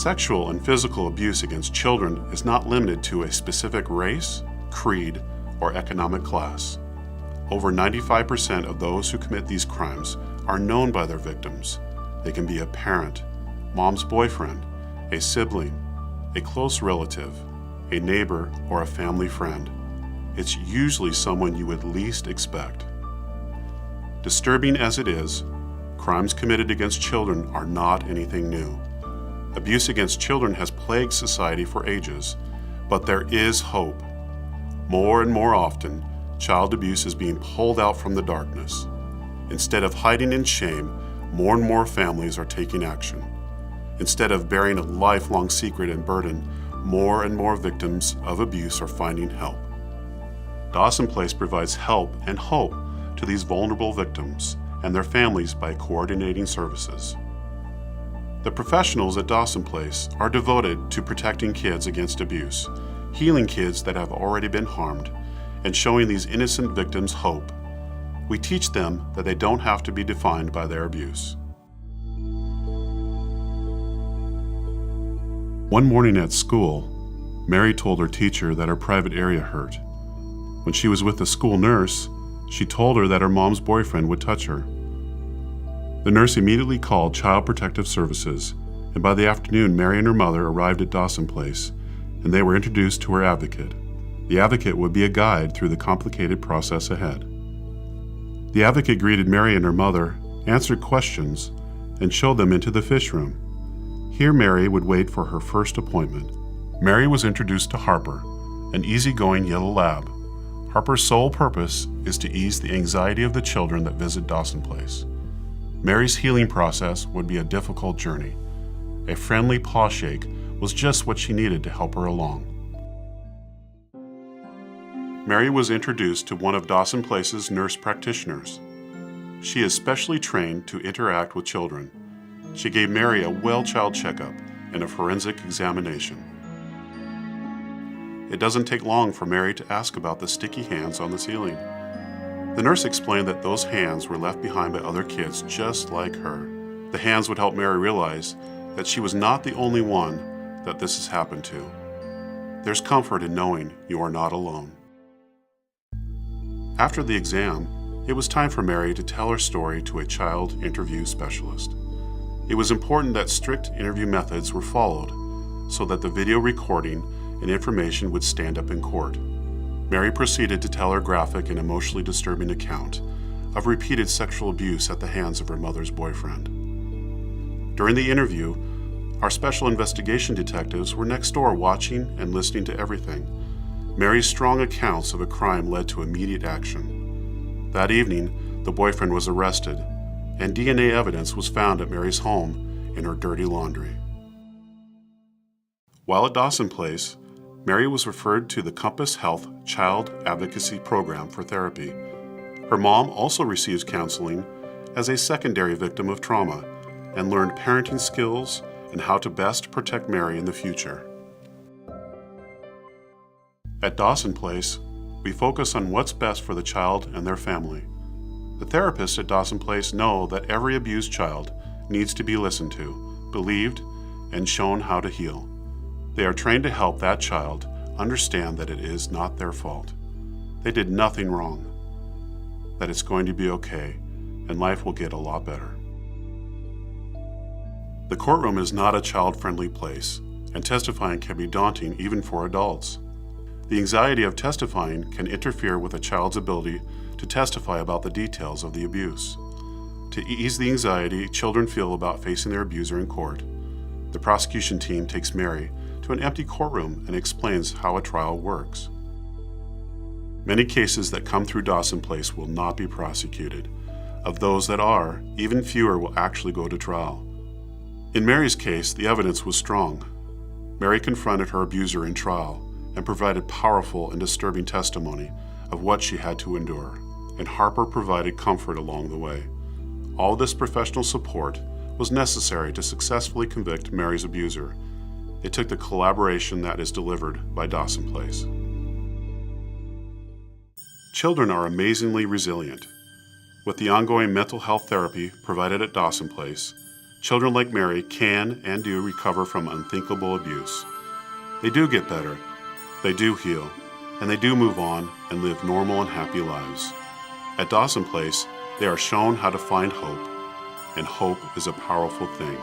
Sexual and physical abuse against children is not limited to a specific race, creed, or economic class. Over 95% of those who commit these crimes are known by their victims. They can be a parent, mom's boyfriend, a sibling, a close relative, a neighbor, or a family friend. It's usually someone you would least expect. Disturbing as it is, crimes committed against children are not anything new. Abuse against children has plagued society for ages, but there is hope. More and more often, child abuse is being pulled out from the darkness. Instead of hiding in shame, more and more families are taking action. Instead of bearing a lifelong secret and burden, more and more victims of abuse are finding help. Dawson Place provides help and hope to these vulnerable victims and their families by coordinating services. The professionals at Dawson Place are devoted to protecting kids against abuse, healing kids that have already been harmed, and showing these innocent victims hope. We teach them that they don't have to be defined by their abuse. One morning at school, Mary told her teacher that her private area hurt. When she was with the school nurse, she told her that her mom's boyfriend would touch her. The nurse immediately called Child Protective Services, and by the afternoon, Mary and her mother arrived at Dawson Place, and they were introduced to her advocate. The advocate would be a guide through the complicated process ahead. The advocate greeted Mary and her mother, answered questions, and showed them into the fish room. Here Mary would wait for her first appointment. Mary was introduced to Harper, an easygoing yellow lab. Harper's sole purpose is to ease the anxiety of the children that visit Dawson Place. Mary's healing process would be a difficult journey. A friendly paw shake was just what she needed to help her along. Mary was introduced to one of Dawson Place's nurse practitioners. She is specially trained to interact with children. She gave Mary a well-child checkup and a forensic examination. It doesn't take long for Mary to ask about the sticky hands on the ceiling. The nurse explained that those hands were left behind by other kids just like her. The hands would help Mary realize that she was not the only one that this has happened to. There's comfort in knowing you are not alone. After the exam, it was time for Mary to tell her story to a child interview specialist. It was important that strict interview methods were followed so that the video recording and information would stand up in court. Mary proceeded to tell her graphic and emotionally disturbing account of repeated sexual abuse at the hands of her mother's boyfriend. During the interview, our special investigation detectives were next door watching and listening to everything. Mary's strong accounts of a crime led to immediate action. That evening, the boyfriend was arrested, and DNA evidence was found at Mary's home in her dirty laundry. While at Dawson Place, Mary was referred to the Compass Health Child Advocacy Program for therapy. Her mom also receives counseling as a secondary victim of trauma and learned parenting skills and how to best protect Mary in the future. At Dawson Place, we focus on what's best for the child and their family. The therapists at Dawson Place know that every abused child needs to be listened to, believed, and shown how to heal. They are trained to help that child understand that it is not their fault. They did nothing wrong, that it's going to be okay, and life will get a lot better. The courtroom is not a child-friendly place, and testifying can be daunting even for adults. The anxiety of testifying can interfere with a child's ability to testify about the details of the abuse. To ease the anxiety children feel about facing their abuser in court, the prosecution team takes Mary to an empty courtroom and explains how a trial works. Many cases that come through Dawson Place will not be prosecuted. Of those that are, even fewer will actually go to trial. In Mary's case, the evidence was strong. Mary confronted her abuser in trial and provided powerful and disturbing testimony of what she had to endure, and Harper provided comfort along the way. All this professional support was necessary to successfully convict Mary's abuser. It took the collaboration that is delivered by Dawson Place. Children are amazingly resilient. With the ongoing mental health therapy provided at Dawson Place, Children like Mary can and do recover from unthinkable abuse. They do get better, they do heal, and they do move on and live normal and happy lives. At Dawson Place, they are shown how to find hope, and hope is a powerful thing.